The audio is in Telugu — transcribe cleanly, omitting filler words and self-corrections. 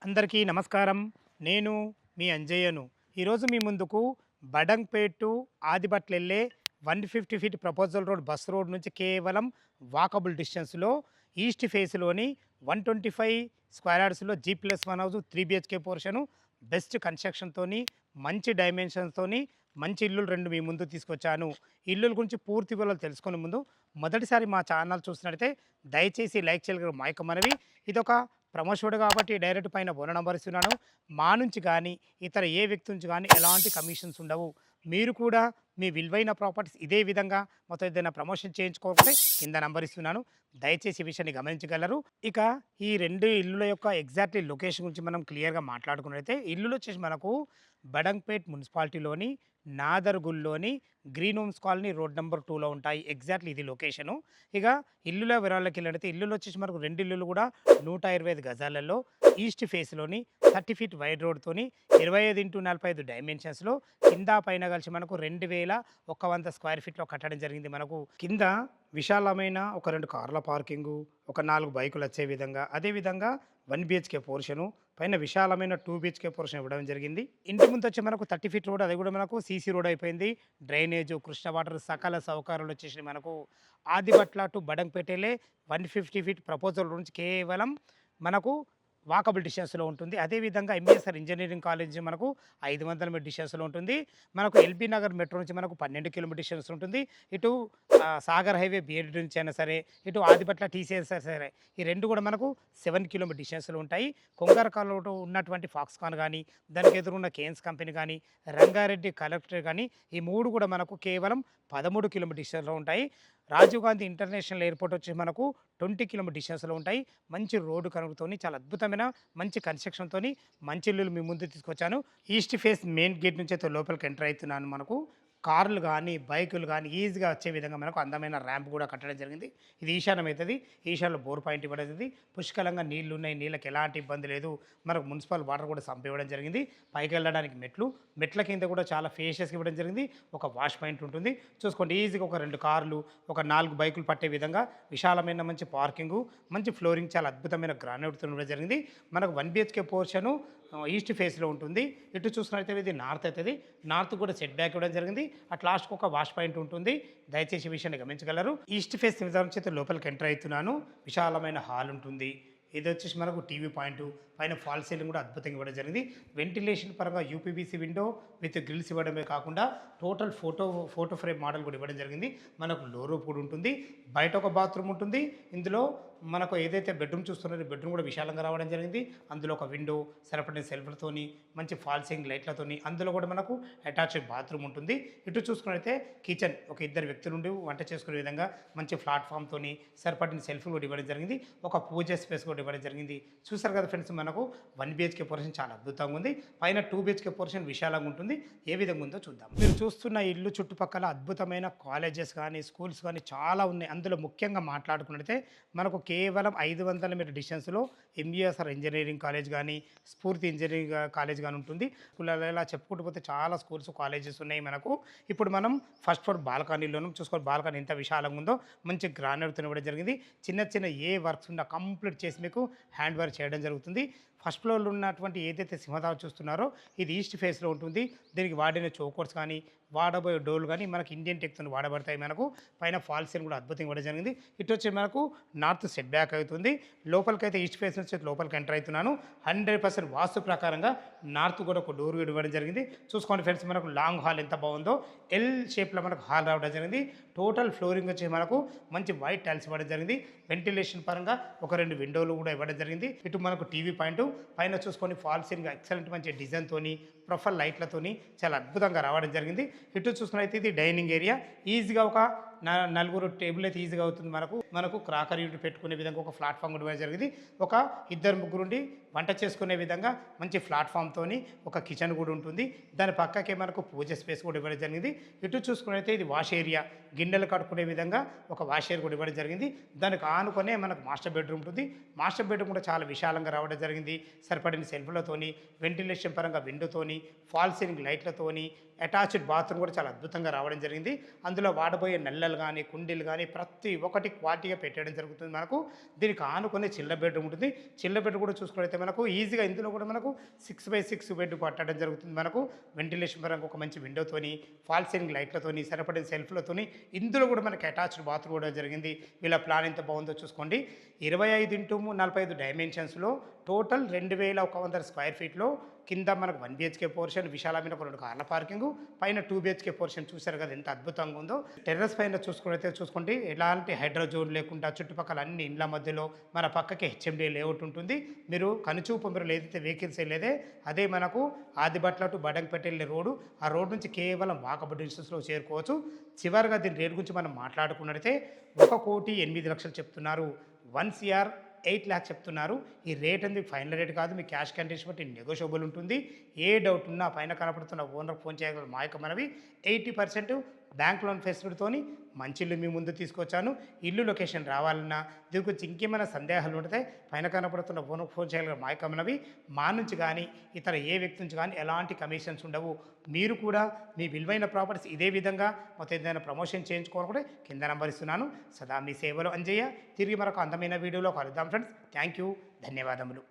అందరికీ నమస్కారం. నేను మీ అంజయ్యను. ఈరోజు మీ ముందుకు బడంగ్‌పేట్ టు ఆదిబట్లెళ్ళే 150 feet proposal road bus road నుంచి కేవలం వాకబుల్ డిస్టెన్స్‌లో ఈస్ట్ ఫేస్‌లోని 125 స్క్వేర్ యార్డ్స్‌లో జీ+1 హౌస్ 3 బీహెచ్‌కే పోర్షను బెస్ట్ కన్‌స్ట్రక్షన్‌తోని, మంచి డైమెన్షన్స్‌తోని మంచి ఇల్లులు 2 మీ ముందుకు తీసుకొచ్చాను. ఇల్లుల గురించి పూర్తి వివరాలు తెలుసుకునే ముందు మొదటిసారి మా ఛానల్ చూస్తున్నట్టయితే దయచేసి లైక్ చేయగలరు మా యొక్క మనవి. ఇదొక ప్రమోషన్డ్ కాబట్టి డైరెక్ట్ పైన ఫోన్ నంబర్ ఇస్తున్నాను. మా నుంచి కానీ, ఇతర ఏ వ్యక్తి నుంచి కానీ ఎలాంటి కమిషన్స్ ఉండవు. మీరు కూడా మీ విలువైన ప్రాపర్టీస్ ఇదే విధంగా మాతో ఏదైనా ప్రమోషన్ చేయించుకోకపోతే కింద నంబర్ ఇస్తున్నాను. దయచేసి ఈ విషయాన్ని గమనించగలరు. ఇక ఈ 2 ఇల్లుల యొక్క ఎగ్జాక్ట్‌లీ లొకేషన్ గురించి మనం క్లియర్‌గా మాట్లాడుకున్నట్లయితే ఇల్లులొచ్చేసి మనకు బడంగ్‌పేట్ మున్సిపాలిటీలోని నాదర్‌గుల్‌లోని green homes colony road number 2లో ఉంటాయి. ఎగ్జాక్ట్‌లీ ఇది లొకేషను. ఇక ఇల్లుల వివరాల్లోకెళ్ళినట్టయితే ఇల్లులొచ్చేసి మనకు 2 ఇల్లులు కూడా 125 గజాలలో ఈస్ట్ ఫేస్‌లోని 30 ఫీట్ వైడ్ రోడ్‌తోని 25x45 డైమెన్షన్స్‌లో కింద పైన కలిసి మనకు 2100 స్క్వేర్ ఫీట్‌లో కట్టడం జరిగింది. మనకు కింద విశాలమైన ఒక 2 కార్ల పార్కింగు, ఒక 4 బైకులొచ్చే విధంగా, అదే విధంగా 1 బీహెచ్‌కే పోర్షను, పైన విశాలమైన 2 బీహెచ్‌కే పోర్షన్ ఇవ్వడం జరిగింది. ఇంటి ముందొచ్చి మనకు 30 ఫీట్ రోడ్, అది కూడా మనకు సీసీ రోడ్ అయిపోయింది. డ్రైనేజు, కృష్ణ వాటర్ సకల సౌకర్యాలు వచ్చేసినాయి మనకు. ఆదిబట్ల టు బడంగ్‌పేటెళ్ళే 150 ఫీట్ ప్రపోజల్ నుంచి కేవలం మనకు వాకబుల్ డిస్టెన్స్‌లో ఉంటుంది. అదేవిధంగా ఎంబీఎస్ఆర్ ఇంజినీరింగ్ కాలేజ్ మనకు 500 మీటర్ డిస్టెన్స్‌లో ఉంటుంది. మనకు ఎల్బీ నగర్ మెట్రో నుంచి మనకు 12 కిలోమీటర్ డిస్టెన్స్ ఉంటుంది. ఇటు సాగర్ హైవే బీఎడ్ నుంచి అయినా సరే, ఇటు ఆదిబట్ల టీసీఎస్ సరే, ఈ 2 కూడా మనకు 7 కిలోమీటర్ డిస్టెన్స్‌లో ఉంటాయి. కొంగరకాలలో ఉన్నటువంటి ఫాక్స్‌కాన్ గానీ, దానికి ఎదురున్న కేన్స్ కంపెనీ గానీ, రంగారెడ్డి కలెక్టరేట్ గానీ, ఈ 3 కూడా మనకు కేవలం 13 కిలోమీటర్ డిస్టెన్స్‌లో ఉంటాయి. రాజీవ్ గాంధీ ఇంటర్నేషనల్ ఎయిర్‌పోర్ట్ వచ్చి మనకు 20 కిలోమీటర్ డిస్టెన్స్‌లో ఉంటాయి. మంచి రోడ్డు కనుకతోని చాలా అద్భుతమైన మంచి కన్‌స్ట్రక్షన్‌తోని మంచి ఇల్లులు మీ ముందుకు తీసుకొచ్చాను. ఈస్ట్ ఫేస్ మెయిన్ గేట్ నుంచి అయితే లోపలికి ఎంటర్ అయితున్నాను. మనకు కార్లు గానీ, బైకులు గానీ ఈజీగా వచ్చే విధంగా మనకు అందమైన ర్యాంప్ కూడా కట్టడం జరిగింది. ఇది ఈశాన్యం అయితది. ఈశాన్యంలో బోర్ పాయింట్ ఇవ్వబడింది. పుష్కలంగా నీళ్లున్నాయి. నీళ్ళకి ఎలాంటి ఇబ్బంది లేదు. మనకు మున్సిపల్ వాటర్ కూడా సంప్ ఇవ్వడం జరిగింది. పైకెళ్ళడానికి మెట్లు, మెట్ల కింద కూడా చాలా స్పేషియస్‌గా ఇవ్వడం జరిగింది. ఒక వాష్ పాయింట్ ఉంటుంది. చూసుకోండి ఈజీగా ఒక 2 కార్లు, ఒక 4 బైకులు పట్టే విధంగా విశాలమైన మంచి పార్కింగు, మంచి ఫ్లోరింగ్, చాలా అద్భుతమైన గ్రానైట్‌తో ఇవ్వడం జరిగింది. మనకు 1 బీహెచ్‌కే పోర్షను ఈస్ట్ ఫేస్‌లో ఉంటుంది. ఇటు చూసినట్లయితే ఇది నార్త్ అయితది. నార్త్ కూడా సెట్ బ్యాక్ ఇవ్వడం జరిగింది. అట్ లాస్ట్‌కి ఒక వాష్ పాయింట్ ఉంటుంది. దయచేసి ఈ విషయాన్ని గమనించగలరు. ఈస్ట్ ఫేస్ నుంచి అయితే లోపలికి ఎంటర్ అయితున్నాను. విశాలమైన హాల్ ఉంటుంది. ఇదొచ్చేసి మనకు టీవీ పాయింటు, పైన ఫాల్ సీలింగ్ కూడా అద్భుతంగా ఇవ్వడం జరిగింది. వెంటిలేషన్ పరంగా యూపీవీసీ విండో విత్ గ్రిల్స్ ఇవ్వడమే కాకుండా టోటల్ ఫోటో ఫ్రేమ్ మోడల్ కూడా ఇవ్వడం జరిగింది. మనకు లో రూఫ్ కూడా ఉంటుంది. బయట ఒక బాత్రూమ్ ఉంటుంది. ఇందులో మనకు ఏదైతే బెడ్రూమ్ చూస్తున్నారో బెడ్రూమ్ కూడా విశాలంగా రావడం జరిగింది. అందులో ఒక విండో, సరిపడిన సెల్ఫ్‌లతోని, మంచి ఫాల్ సీలింగ్ లైట్లతోని, అందులో కూడా మనకు అటాచ్డ్ బాత్రూమ్ ఉంటుంది. ఇటు చూసుకున్నట్లయితే కిచెన్, ఒక 2 వ్యక్తులుండి వంట చేసుకునే విధంగా మంచి ప్లాట్‌ఫామ్‌తోని సరిపడిన సెల్ఫ్‌లు కూడా ఇవ్వడం జరిగింది. ఒక పూజ స్పేస్ కూడా ఇవ్వడం జరిగింది. చూసారు కదా ఫ్రెండ్స్, మనకు 1 బీహెచ్‌కే పోర్షన్ చాలా అద్భుతంగా ఉంది. పైన 2 బీహెచ్‌కే పోర్షన్ విశాలంగా ఉంటుంది. ఏ విధంగా ఉందో చూద్దాం. మీరు చూస్తున్న ఇల్లు చుట్టుపక్కల అద్భుతమైన కాలేజెస్ కానీ, స్కూల్స్ కానీ చాలా ఉన్నాయి. అందులో ముఖ్యంగా మాట్లాడుకున్నట్లయితే మనకు కేవలం 500 మీటర్ డిస్టెన్స్‌లో ఎంబీఎస్ఆర్ ఇంజినీరింగ్ కాలేజ్ గానీ, స్ఫూర్తి ఇంజినీరింగ్ కాలేజ్ గానీ ఉంటుంది. స్కూళ్ళలో ఇలా చెప్పుకుంటూ పోతే చాలా స్కూల్స్, కాలేజెస్ ఉన్నాయి మనకు. ఇప్పుడు మనం ఫస్ట్ ఫ్లోర్ బాల్కనీలోను చూసుకోవాలి. బాల్కనీ ఎంత విశాలంగా ఉందో, మంచి గ్రానైట్‌తో ఇవ్వడం జరిగింది. చిన్న చిన్న ఏ వర్క్స్ ఉన్నా కంప్లీట్ చేసి మీకు హ్యాండ్ వర్క్ చేయడం జరుగుతుంది. ఫస్ట్ ఫ్లోర్‌లో ఉన్నటువంటి ఏదైతే సింహద్వారం చూస్తున్నారో ఇది ఈస్ట్ ఫేస్‌లో ఉంటుంది. దీనికి వాడిన చౌకోట్స్ కానీ, వాడబోయే డోర్లు కానీ మనకు ఇండియన్ టెక్‌తోని వాడబడతాయి మనకు. పైన ఫాల్ సీలింగ్ కూడా అద్భుతంగా ఇవ్వడం జరిగింది. ఇటు వచ్చి మనకు నార్త్ సెట్ బ్యాక్ అవుతుంది. లోపలికైతే ఈస్ట్ ఫేస్ నుంచి లోపలికి ఎంటర్ అవుతున్నాను. 100% వాస్తు ప్రకారంగా నార్త్ కూడా ఒక డోర్ ఇవ్వడం జరిగింది. చూసుకోండి ఫ్రెండ్స్, మనకు లాంగ్ హాల్ ఎంత బాగుందో. ఎల్ షేప్‌లో మనకు హాల్ రావడం జరిగింది. టోటల్ ఫ్లోరింగ్ వచ్చి మనకు మంచి వైట్ టైల్స్ ఇవ్వడం జరిగింది. వెంటిలేషన్ పరంగా ఒక 2 విండోలు కూడా ఇవ్వడం జరిగింది. ఇటు మనకు టీవీ పాయింట్, పైన చూసుకొని ఫాల్ సీలింగ్ ఎక్సలెంట్ మంచి డిజైన్‌తోని, ప్రొఫైల్ లైట్‌లతోని చాలా అద్భుతంగా రావడం జరిగింది. ఇటు చూసుకున్నట్లయితే ఇది డైనింగ్ ఏరియా. ఈజీగా ఒక నలుగురు టేబుల్ అయితే ఈజీగా అవుతుంది మనకు క్రాకర్ యూనిట్ పెట్టుకునే విధంగా ఒక ప్లాట్ఫామ్ కూడా ఇవ్వడం జరిగింది. ఒక 2-3 ఉండి వంట చేసుకునే విధంగా మంచి ప్లాట్ఫామ్‌తోని ఒక కిచెన్ కూడా ఉంటుంది. దాని పక్కకే మనకు పూజ స్పేస్ కూడా ఇవ్వడం జరిగింది. ఇటు చూసుకున్నట్లయితే ఇది వాష్ ఏరియా, గిన్నెలు కడుక్కునే విధంగా ఒక వాష్ ఏరియా కూడా ఇవ్వడం జరిగింది. దానికి ఆనుకొనే మనకు మాస్టర్ బెడ్రూమ్ ఉంటుంది. మాస్టర్ బెడ్రూమ్ కూడా చాలా విశాలంగా రావడం జరిగింది. సరిపడిన సెల్ఫ్‌లతోని, వెంటిలేషన్ పరంగా విండోతోని, ఫాల్ సీలింగ్ లైట్లతోని, అటాచ్డ్ బాత్రూమ్ కూడా చాలా అద్భుతంగా రావడం జరిగింది. అందులో వాడబోయే నల్లలు కానీ, కుండీలు కానీ ప్రతి ఒక్కటి క్వాలిటీగా పెట్టడం జరుగుతుంది మనకు. దీనికి ఆనుకునే చిల్డ్రన్ బెడ్రూమ్ ఉంటుంది. చిల్డ్రన్ బెడ్ కూడా చూసుకున్నట్లయితే మనకు ఈజీగా ఇందులో కూడా మనకు 6x6 బెడ్ పట్టడం జరుగుతుంది మనకు. వెంటిలేషన్ పరంగా ఒక మంచి విండోతోని, ఫాల్ సీలింగ్ లైట్లతోని, సరిపడిన సెల్ఫ్లతోని ఇందులో కూడా మనకి అటాచ్డ్ బాత్రూమ్ కూడా జరిగింది. వీళ్ళ ప్లాన్ ఎంత బాగుందో చూసుకోండి. 25x45 డైమెన్షన్స్లో టోటల్ 2100 స్క్వేర్ ఫీట్లో కింద మనకు 1 బిహెచ్కే పోర్షన్, విశాలమైన ఒక 2 కార్ల పార్కింగ్, పైన 2 బిహెచ్కే పోర్షన్ చూశారు కదా ఎంత అద్భుతంగా ఉందో. టెర్రస్ పైన చూసుకోండి ఎలాంటి హైడ్రోజోన్ లేకుండా చుట్టుపక్కల అన్ని ఇండ్ల మధ్యలో మన పక్కకి హెచ్ఎండి లేఅవుట్ ఉంటుంది. మీరు కనుచూపు మీరు ఏదైతే వెహికల్స్ వెళ్ళేదే అదే మనకు ఆదిబట్ల టు బడంగపేట వెళ్ళే రోడ్డు. ఆ రోడ్ నుంచి కేవలం వాకబుల్ డిస్టెన్స్లో చేరుకోవచ్చు. చివరిగా దీని రేటు గురించి మనం మాట్లాడుకున్నట్లయితే 1,08,00,000 చెప్తున్నారు. 1,08,00,000 చెప్తున్నారు. ఈ రేట్ అనేది ఫైనల్ రేట్ కాదు. మీ క్యాష్ కండిషన్ బట్టి నెగోషియబుల్ ఉంటుంది. ఏ డౌట్ ఉన్నా పైన కనపడుతున్న ఓనర్ ఫోన్ చేయగలరు. మా యొక్క మనవి 80% బ్యాంక్ లోన్ ఫెసిలిటీతోని మంచి ఇల్లు మీ ముందు తీసుకొచ్చాను. ఇల్లు లొకేషన్ రావాలన్నా దీని గురించి ఇంకేమైనా సందేహాలు ఉంటే పైన కనపడుతున్న ఓనర్ ఫోన్ చేయగలరు. మా యొక్క మనవి మా నుంచి కానీ ఇతర ఏ వ్యక్తి నుంచి కానీ ఎలాంటి కమిషన్స్ ఉండవు. మీరు కూడా మీ విలువైన ప్రాపర్టీస్ ఇదే విధంగా మొత్తం ఏదైనా ప్రమోషన్ చేయించుకోవాలనుకుంటే కింద నంబర్ ఇస్తున్నాను. సదా మీ సేవలో అంజయ్య. తిరిగి మరొక అందమైన వీడియోలో కలుద్దాం ఫ్రెండ్స్. Thank you. ధన్యవాదములు.